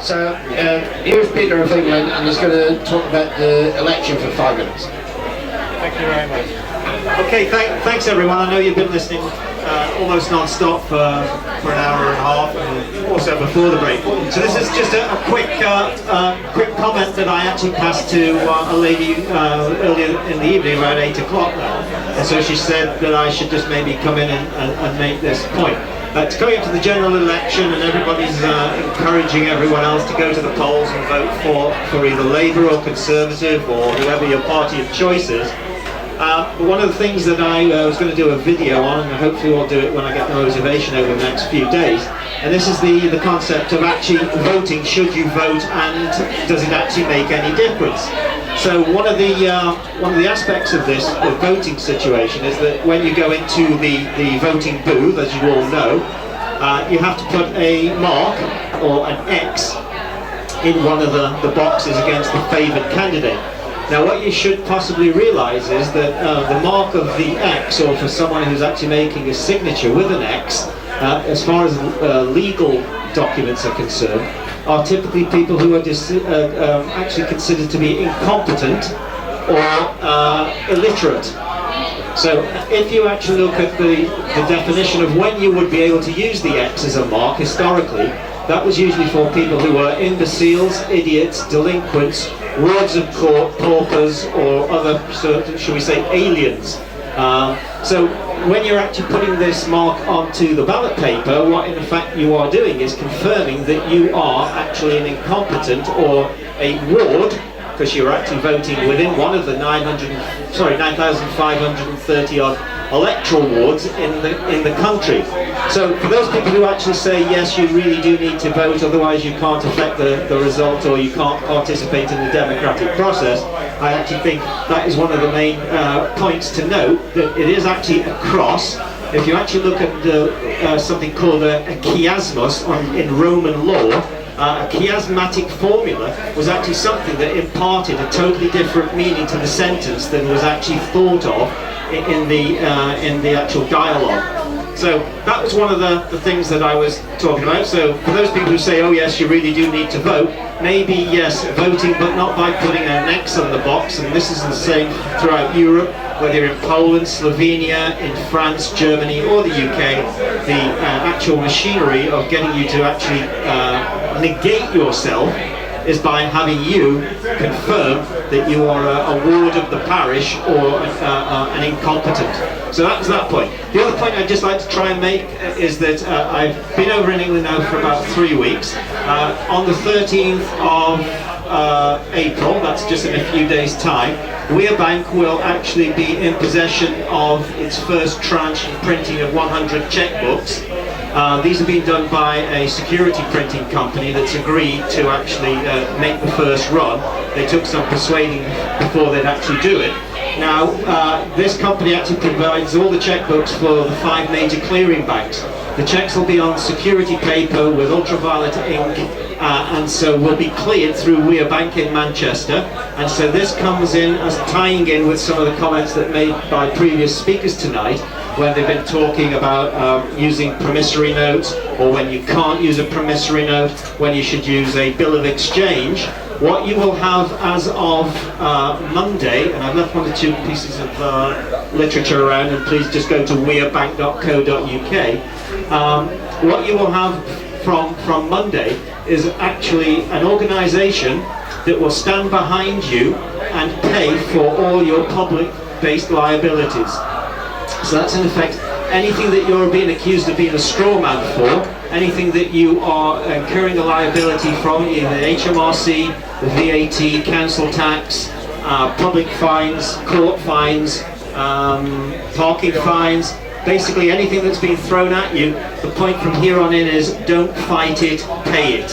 So here's Peter of England, and he's going to talk about the election for 5 minutes. Thank you very much. Okay, thanks everyone. I know you've been listening almost non-stop for an hour and a half, and also before the break. So this is just a quick comment that I actually passed to a lady earlier in the evening, around 8 o'clock now. And so she said that I should just maybe come in and make this point. It's going up to the general election, and everybody's encouraging everyone else to go to the polls and vote for either Labour or Conservative or whoever your party of choice is. But one of the things that I was going to do a video on, and hopefully I'll do it when I get the motivation over the next few days, and this is the concept of actually voting. Should you vote, and does it actually make any difference? So one of the aspects of this voting situation is that when you go into the voting booth, as you all know, you have to put a mark or an X in one of the boxes against the favoured candidate. Now what you should possibly realise is that the mark of the X, or for someone who's actually making a signature with an X, as far as legal documents are concerned, are typically people who are actually considered to be incompetent or illiterate. So if you actually look at the definition of when you would be able to use the X as a mark historically, that was usually for people who were imbeciles, idiots, delinquents, wards of court, paupers, or other, shall we say, aliens. So when you're actually putting this mark onto the ballot paper, what in fact you are doing is confirming that you are actually an incompetent or a ward, because you're actually voting within one of the 9,530 odd electoral wards in the country. So for those people who actually say yes, you really do need to vote, otherwise you can't affect the result or you can't participate in the democratic process, I actually think that is one of the main points to note, that it is actually a cross. If you actually look at something called a chiasmus in Roman law, a chiasmatic formula was actually something that imparted a totally different meaning to the sentence than was actually thought of in the actual dialogue. So that was one of the things that I was talking about. So for those people who say, oh yes, you really do need to vote, maybe yes, voting, but not by putting an X on the box, and this is the same throughout Europe, whether you're in Poland, Slovenia, in France, Germany, or the UK, the actual machinery of getting you to actually negate yourself is by having you confirm that you are a ward of the parish or an incompetent. So that's that point. The other point I'd just like to try and make is that I've been over in England now for about 3 weeks. On the 13th of April, that's just in a few days' time, Bank will actually be in possession of its first tranche printing of 100 checkbooks. These have been done by a security printing company that's agreed to actually make the first run. They took some persuading before they'd actually do it. Now, this company actually provides all the checkbooks for the 5 major clearing banks. The checks will be on security paper with ultraviolet ink, and so will be cleared through Bank in Manchester. And so this comes in as tying in with some of the comments that made by previous speakers tonight, when they've been talking about using promissory notes, or when you can't use a promissory note, when you should use a bill of exchange. What you will have as of Monday, and I've left 1 or 2 pieces of literature around, and please just go to wearebank.co.uk. What you will have from Monday is actually an organisation that will stand behind you and pay for all your public-based liabilities. So that's in effect anything that you're being accused of being a straw man for, anything that you are incurring a liability from, either HMRC, the VAT, council tax, public fines, court fines, parking fines, basically anything that's been thrown at you. The point from here on in is don't fight it, pay it.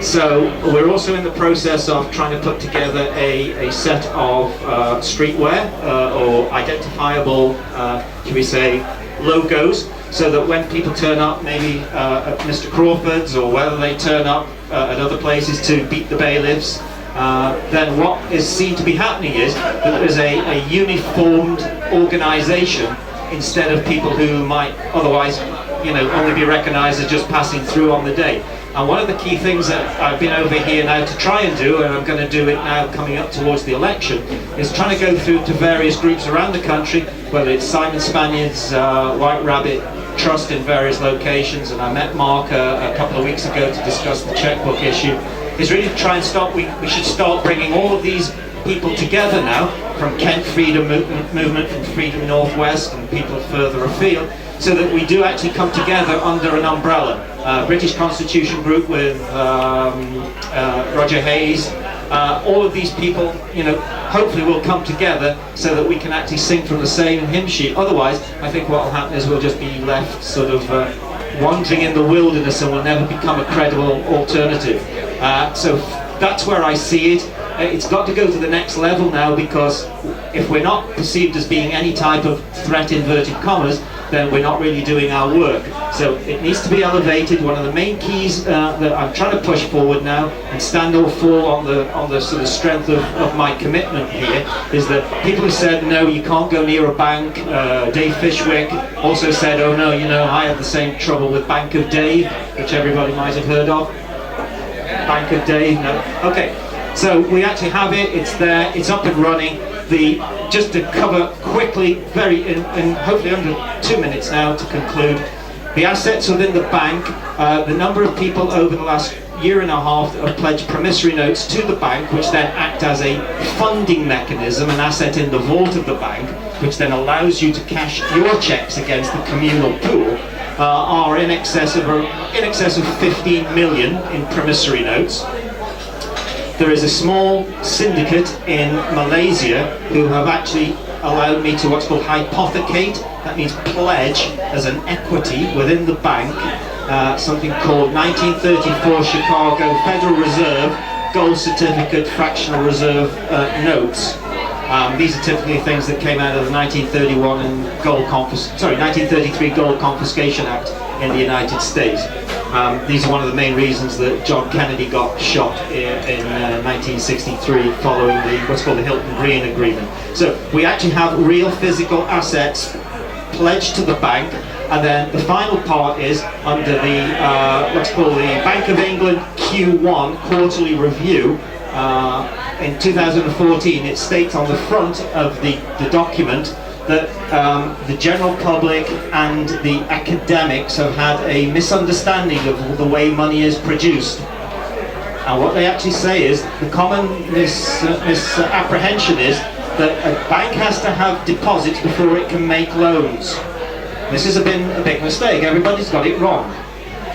So we're also in the process of trying to put together a set of streetwear or identifiable, can we say, logos, so that when people turn up maybe at Mr. Crawford's, or whether they turn up at other places to beat the bailiffs, then what is seen to be happening is that there's a uniformed organisation, instead of people who might otherwise, only be recognised as just passing through on the day. And one of the key things that I've been over here now to try and do, and I'm going to do it now coming up towards the election, is trying to go through to various groups around the country, whether it's Simon Spaniard's White Rabbit Trust in various locations, and I met Mark a couple of weeks ago to discuss the checkbook issue, is really to try and start, we should start bringing all of these people together now, from Kent Freedom Movement, from Freedom Northwest, and people further afield, so that we do actually come together under an umbrella. British Constitution Group with Roger Hayes, all of these people, you know, hopefully will come together so that we can actually sing from the same hymn sheet. Otherwise, I think what will happen is we'll just be left sort of wandering in the wilderness and will never become a credible alternative. So that's where I see it. It's got to go to the next level now, because if we're not perceived as being any type of threat, inverted commas, then we're not really doing our work. So it needs to be elevated. One of the main keys that I'm trying to push forward now and stand or fall on the sort of strength of my commitment here is that people who said, no, you can't go near a bank. Dave Fishwick also said, oh no, you know, I have the same trouble with Bank of Dave, which everybody might have heard of. Bank of Dave, no. Okay. So we actually have it, it's there, it's up and running. Just to cover quickly, in hopefully under 2 minutes now to conclude, the assets within the bank, the number of people over the last year and a half that have pledged promissory notes to the bank, which then act as a funding mechanism, an asset in the vault of the bank, which then allows you to cash your checks against the communal pool, are in excess of 15 million in promissory notes. There is a small syndicate in Malaysia who have actually allowed me to what's called hypothecate, that means pledge as an equity within the bank, something called 1934 Chicago Federal Reserve Gold Certificate Fractional Reserve notes. These are typically things that came out of the 1931 and 1933 Gold Confiscation Act in the United States. These are one of the main reasons that John Kennedy got shot in 1963 following what's called the Hilton Green Agreement. So we actually have real physical assets pledged to the bank, and then the final part is under the what's called the Bank of England Q1 quarterly review. In 2014, it states on the front of the document that the general public and the academics have had a misunderstanding of the way money is produced. And what they actually say is, the common misapprehension is that a bank has to have deposits before it can make loans. This has been a big mistake. Everybody's got it wrong.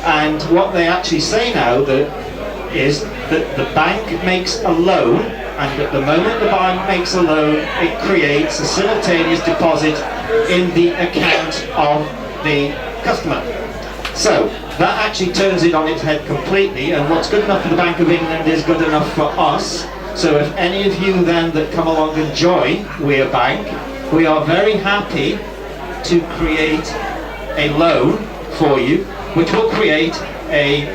And what they actually say now is that the bank makes a loan, and at the moment the bank makes a loan, it creates a simultaneous deposit in the account of the customer. So that actually turns it on its head completely, and what's good enough for the Bank of England is good enough for us. So if any of you then that come along and join We're Bank, we are very happy to create a loan for you, which will create a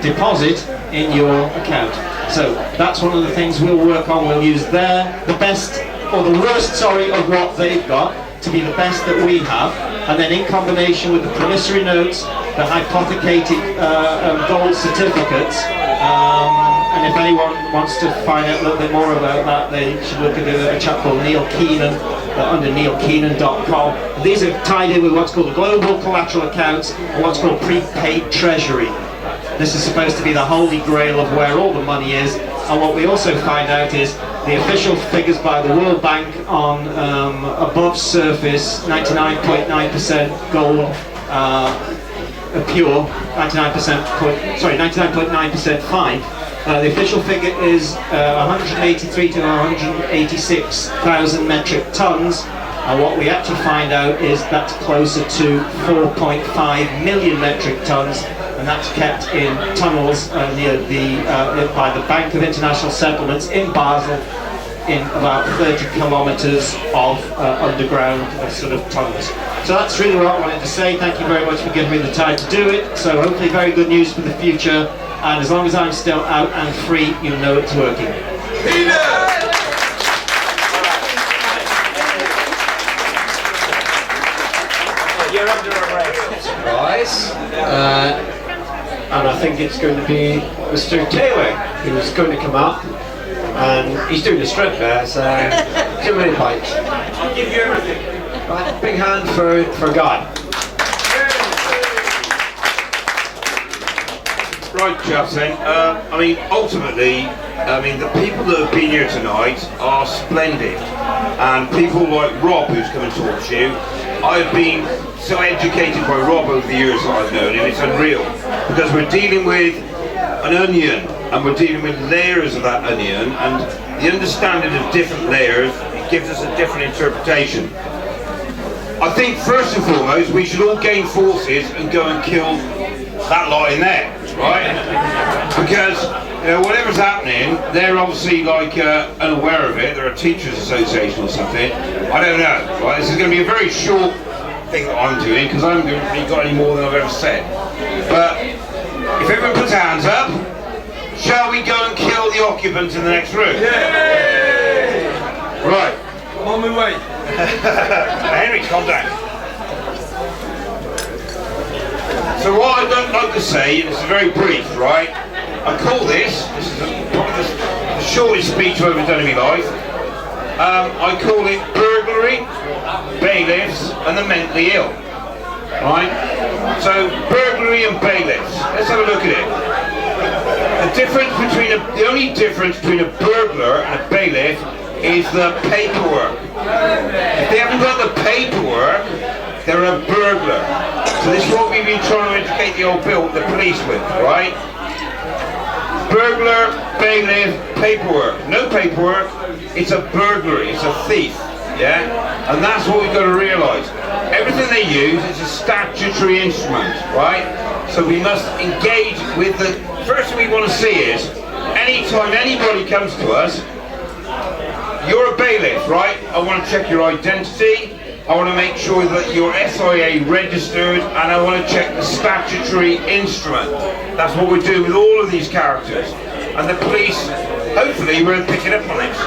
deposit in your account. So that's one of the things we'll work on. We'll use the best, or the worst, of what they've got to be the best that we have, and then in combination with the promissory notes, the hypothecated gold certificates, and if anyone wants to find out a little bit more about that, they should look at a chap called Neil Keenan under neilkeenan.com. These are tied in with what's called the global collateral accounts and what's called prepaid treasury. This is supposed to be the holy grail of where all the money is, and what we also find out is the official figures by the World Bank on above surface 99.9% gold, pure, 99.9% fine. The official figure is 183 to 186,000 metric tons, and what we actually find out is that's closer to 4.5 million metric tons, and that's kept in tunnels near by the Bank of International Settlements in Basel, in about 30 kilometers of underground sort of tunnels. So that's really what I wanted to say. Thank you very much for giving me the time to do it. So hopefully very good news for the future, and as long as I'm still out and free, you'll know it's working. You're under arrest. Right. and I think it's going to be Mr. Taylor who's going to come up, and he's doing a stroke there, so give him a bite. I'll give you everything. Right, big hand for Guy. Right, chaps then. I mean, ultimately, I mean, the people that have been here tonight are splendid. And people like Rob, who's come and talked to you, I've been so educated by Rob over the years that I've known him, it's unreal. Because we're dealing with an onion, and we're dealing with layers of that onion, and the understanding of different layers, it gives us a different interpretation. I think first and foremost, we should all gain forces and go and kill that lot in there, right? Because you know, whatever's happening, they're obviously like unaware of it. They're a teachers association or something. I don't know, right? This is going to be a very short thing that I'm doing because I haven't really got any more than I've ever said. But if everyone puts their hands up, shall we go and kill the occupants in the next room? Yay! Right. I'm on my way. Henry, calm down. So what I'd like to say, and it's very brief, right? I call this is probably the shortest speech I've ever done in my life. I call it burglary, bailiffs, and the mentally ill. Right? So burglary and bailiffs. Let's have a look at it. The only difference between a burglar and a bailiff is the paperwork. If they haven't got the paperwork, they're a burglar. So this is what we've been trying to educate the old Bill, the police with, right? Burglar, bailiff, paperwork. No paperwork, it's a burglary, it's a thief, yeah? And that's what we've got to realise. Everything they use is a statutory instrument, right? So we must engage with the... First thing we want to see is, anytime anybody comes to us, you're a bailiff, right? I want to check your identity. I want to make sure that you're SIA registered, and I want to check the statutory instrument. That's what we're doing with all of these characters. And the police, hopefully, we're picking up on this.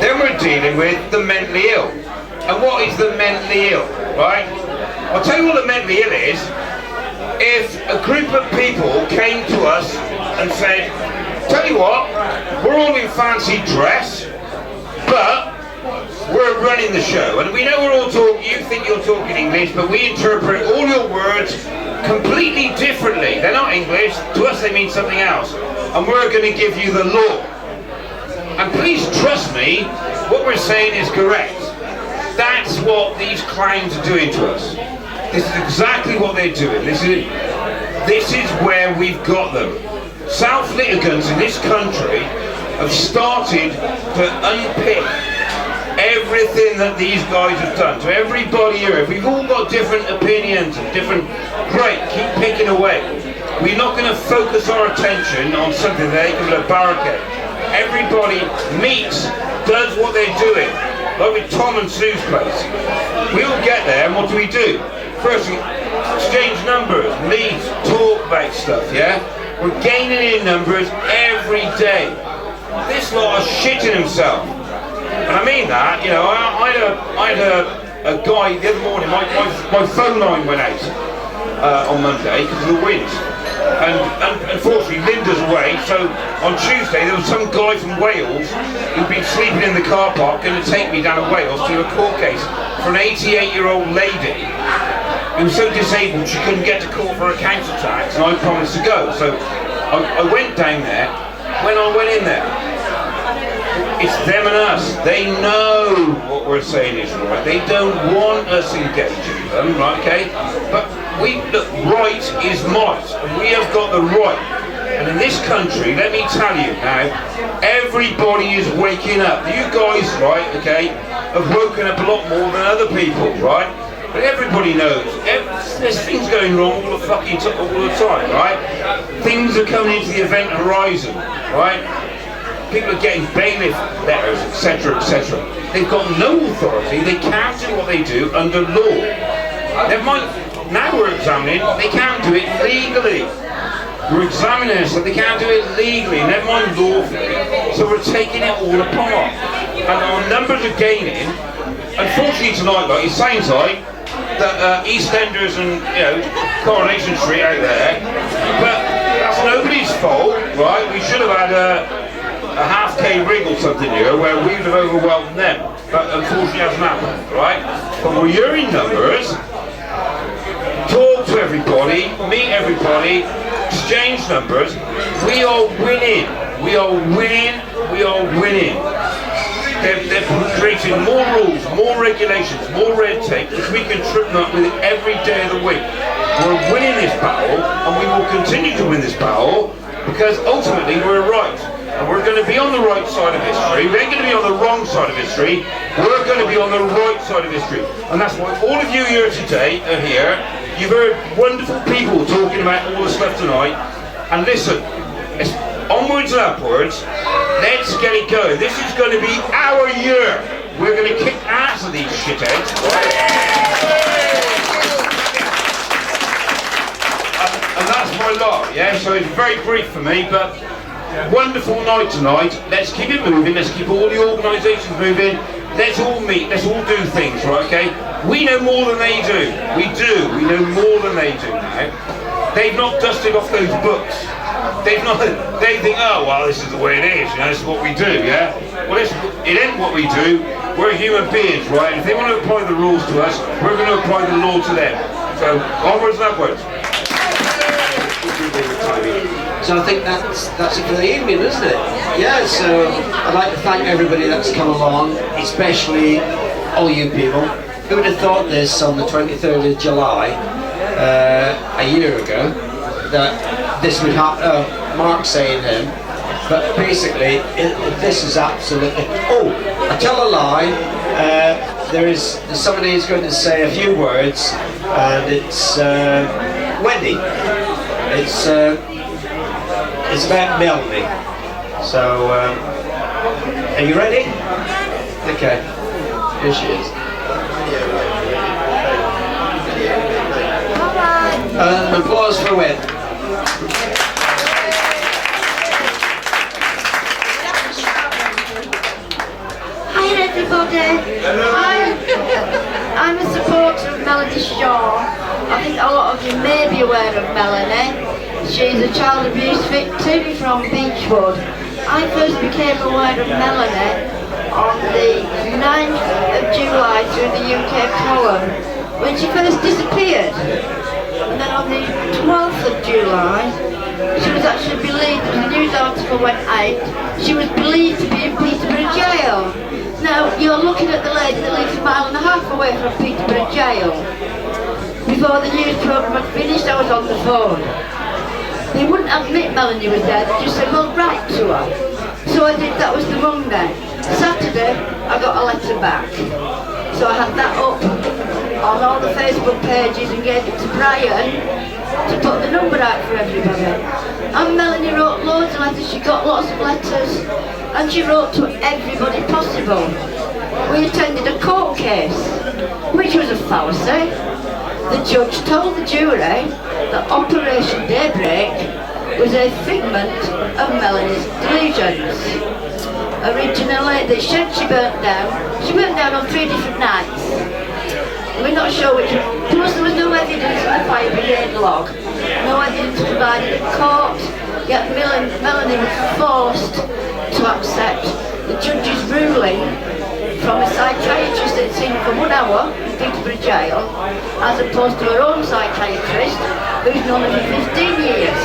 Then we're dealing with the mentally ill. And what is the mentally ill, right? I'll tell you what the mentally ill is. If a group of people came to us and said, tell you what, we're all in fancy dress, but we're running the show, and we know we're all talking, you think you're talking English, but we interpret all your words completely differently. They're not English, to us they mean something else, and we're going to give you the law. And please trust me, what we're saying is correct. That's what these clowns are doing to us. This is exactly what they're doing. This is where we've got them. Self-litigants in this country have started to unpick everything that these guys have done. To everybody here, we've all got different opinions and different... Great, keep picking away. We're not going to focus our attention on something that they can barricade. Everybody meets, does what they're doing. Like with Tom and Sue's place. We all get there, and what do? First, we exchange numbers, meet, talk about stuff, yeah? We're gaining in numbers every day. This lot is shitting himself. And I mean that, you know, I had a guy the other morning, my phone line went out on Monday because of the wind. And unfortunately Linda's away, so on Tuesday there was some guy from Wales who'd been sleeping in the car park going to take me down to Wales to a court case for an 88-year-old lady who was so disabled she couldn't get to court for her council tax, and I promised to go. So I went down there. When I went in there, it's them and us. They know what we're saying is right. They don't want us engaging with them, right, okay? But look, right is might, and we have got the right. And in this country, let me tell you now, everybody is waking up. You guys, right, okay, have woken up a lot more than other people, right? But everybody knows, there's things going wrong all the fucking all the time, right? Things are coming into the event horizon, right? People are getting bailiff letters, etc., etc. They've got no authority, they can't do what they do under law. Never mind, now we're examining, they can't do it legally. We're examining it so they can't do it legally, never mind lawfully. So we're taking it all apart. And our numbers are gaining. Unfortunately tonight, like, it sounds like the EastEnders and, you know, Coronation Street out there. But that's nobody's fault, right? We should have had a half-K rig or something here where we would have overwhelmed them. But unfortunately it hasn't happened, right? But we're hearing numbers, talk to everybody, meet everybody, exchange numbers. We are winning. We are winning. We are winning. They're creating more rules, more regulations, more red tape, which we can trip them up with every day of the week. We're winning this battle, and we will continue to win this battle, because ultimately we're right. And we're going to be on the right side of history. We ain't going to be on the wrong side of history. We're going to be on the right side of history. And that's why all of you here today are here. You've heard wonderful people talking about all the stuff tonight. And listen, it's onwards and upwards. Let's get it going. This is going to be our year. We're going to kick ass of these shitheads. And that's my lot, yeah? So it's very brief for me, but wonderful night tonight. Let's keep it moving. Let's keep all the organisations moving. Let's all meet. Let's all do things, right, okay? We know more than they do. We do. We know more than they do now. They've not dusted off those books. They think, oh, well, this is the way it is, you know, this is what we do, yeah? Well, it ain't what we do. We're human beings, right? If they want to apply the rules to us, we're going to apply the law to them. So, onwards and upwards. So I think that's it for the evening, isn't it? Yeah, so I'd like to thank everybody that's come along, especially all you people. Who would have thought this on the 23rd of July, a year ago, that this would happen? Mark saying him, but basically this is absolutely... Oh, I tell a lie. There's somebody who's going to say a few words, and it's Wendy. It's about Melanie. So, are you ready? Okay. Here she is. An applause for Wen. Hi everybody. I'm a supporter of Melanie Shaw. I think a lot of you may be aware of Melanie. She's a child abuse victim from Beechwood. I first became aware of Melanie on the 9th of July through the UK column when she first disappeared. And then on the 12th of July, she was actually believed, the news article went out, she was believed to be in Peterborough jail. Now, you're looking at the lady that lives a mile and a half away from Peterborough jail. Before the news programme had finished, I was on the phone. They wouldn't admit Melanie was there, they just said, well, write to her. So I did, that was the Monday. Saturday, I got a letter back. So I had that up on all the Facebook pages and gave it to Brian to put the number out for everybody. And Melanie wrote loads of letters, she got lots of letters, and she wrote to everybody possible. We attended a court case, which was a fallacy. The judge told the jury that Operation Daybreak was a figment of Melanie's delusions. Originally, the shed she burnt down on 3 different nights. We're not sure which, plus there was no evidence in the fire brigade log, no evidence provided at court, yet Melanie was forced to accept the judge's ruling from a psychiatrist that had seen her for 1 hour in Peterborough jail, as opposed to her own psychiatrist, who's known her for 15 years.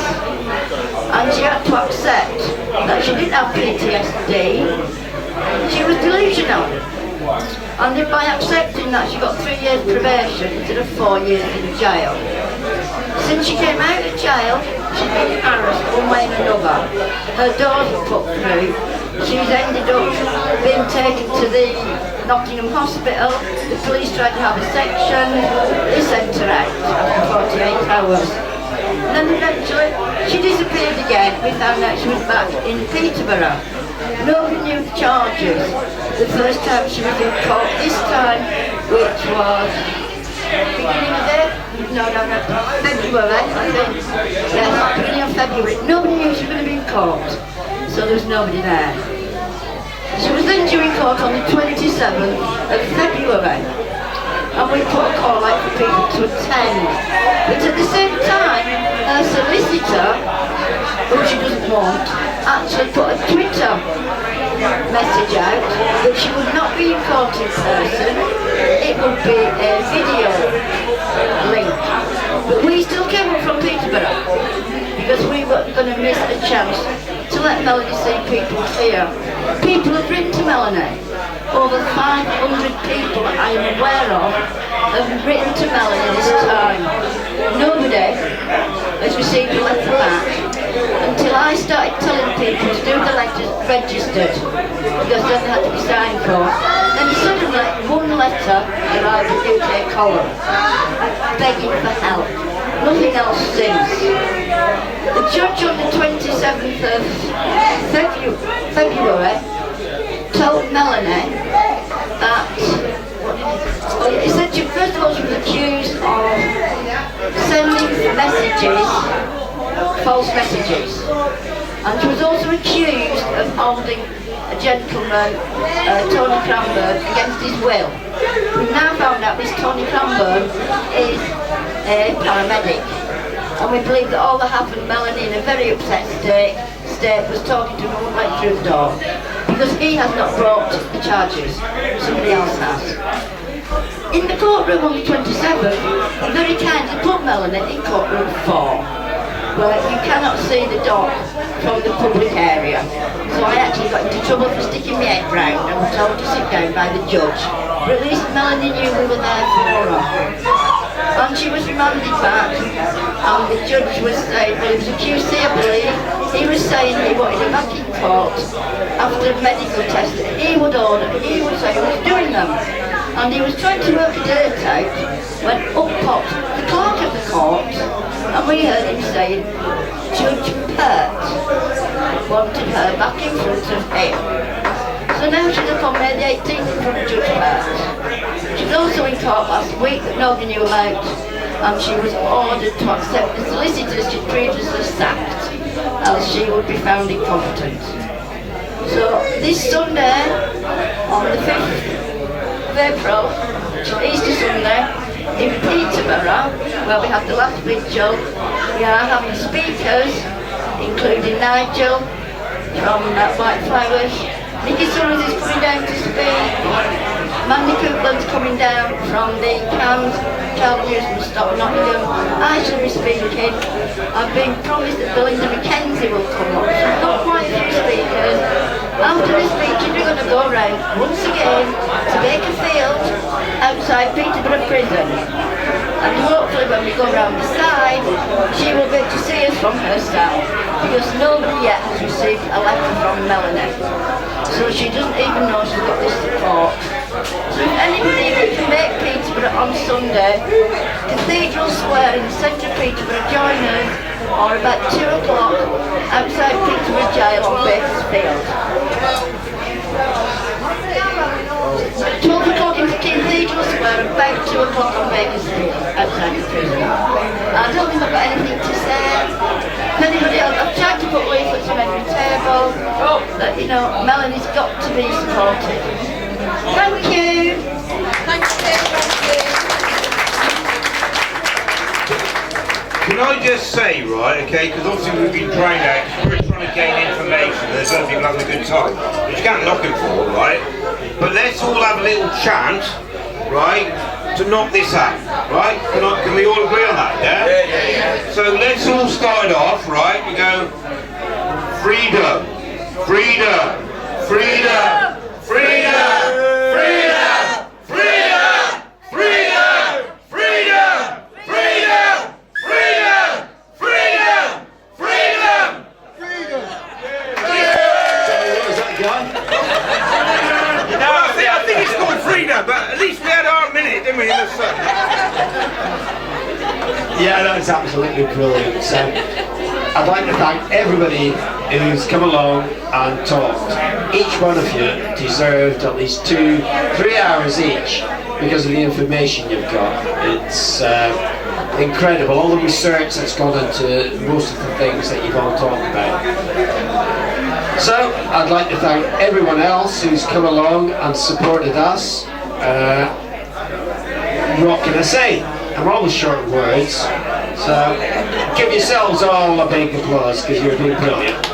And she had to accept that she didn't have PTSD, she was delusional. And by accepting that, she got 3 years probation instead of 4 years in jail. Since she came out of jail, she's been harassed one way and another. Her doors were put through. She's ended up being taken to the Nottingham hospital. The police tried to have a section. They sent her out after 48 hours. And then eventually, she disappeared again. We found out she was back in Peterborough. Nobody knew the charges. The first time she was in court this time, which was beginning of February, I think. Yes, beginning of February. Nobody knew she was going to be in court, so there was nobody there. She was then due in court on the 27th of February. and we put a call out for people to attend. But at the same time, her solicitor, who she doesn't want, actually put a Twitter message out that she would not be in court in person, it would be a video link. But we still came up from Peterborough because we were going to miss a chance to let Melanie see people here. People have written to Melanie. Over 500 people that I am aware of have written to Melanie this time. Nobody has received a letter back until I started telling people to do the letters registered, because then they had to be signed for. Then suddenly one letter arrived at UK Column begging for help. Nothing else since. The judge on the 27th of February told Melanie that, he said she, first of all, she was accused of sending messages, false messages, and she was also accused of holding a gentleman, Tony Cranbourne, against his will. We've now found out this Tony Cranbourne is a paramedic, and we believe that all that happened, Melanie, in a very upset state, was talking to him all the way through the door, because he has not brought the charges, somebody else has. In the courtroom on the 27th, he very kindly put Melanie in courtroom 4, where you cannot see the dock from the public area. So I actually got into trouble for sticking my head round and was told to sit down by the judge. But at least Melanie knew we were there for her. And she was remanded back, and the judge was saying, well, he was a QC, I believe, he was saying he wanted her back in court after a medical test that he would order, he would say he was doing them. And he was trying to work a date out when up popped the clerk of the court, and we heard him saying, Judge Pert wanted her back in front of him. So now she's up on May the 18th in front of Judge Pert. She was also in court last week that nobody knew about, and she was ordered to accept the solicitors she'd previously sacked, else she would be found incompetent. So this Sunday, on the 5th of April, Easter Sunday, in Peterborough, where we have the last vigil, we are having speakers, including Nigel from White Flowers, Nicky Summers is coming down to speak, Mandy Coupland's coming down from the Cans Child Amusement Stop Nottingham. I shall be speaking. I've been promised that Belinda Mackenzie will come up. So we've got quite a few speakers. After the speeches we're going to go around once again to Bakerfield outside Peterborough Prison. And hopefully when we go around the side, she will get to see us from her cell, because nobody yet has received a letter from Melanie. So she doesn't even know she's got this support. So if anybody that can make Peterborough on Sunday, Cathedral Square in the centre of Peterborough, join us, or about 2 o'clock outside Peterborough Jail on Bakersfield. 12 o'clock in Cathedral Square, about 2 o'clock on Bakersfield, outside the prison. I don't think I've got anything to say. Anybody else? I've tried to put leaflets on every table, that, you know, Melanie's got to be supported. Thank you. Thank you. Can I just say, right, okay, because obviously we've been drained out, we're trying to gain information, there's other people having a good time, which you can't knock him for, right? But let's all have a little chant, right, to knock this out, right? Can we all agree on that, yeah? Yeah. So let's all start it off, right? We go, freedom, freedom, freedom, freedom, freedom, freedom, freedom, freedom, freedom, freedom, freedom, freedom, freedom. What was that, Guy? I think it's called freedom, but at least we had our minute, didn't we, in the sun? Yeah, that's absolutely brilliant. So, I'd like to thank everybody who's come along and talked. Each one of you deserved at least 2-3 hours each because of the information you've got. It's incredible, all the research that's gone into most of the things that you've all talked about. So, I'd like to thank everyone else who's come along and supported us. what can I say? I'm always short of words. So give yourselves all a big applause because you're doing brilliant.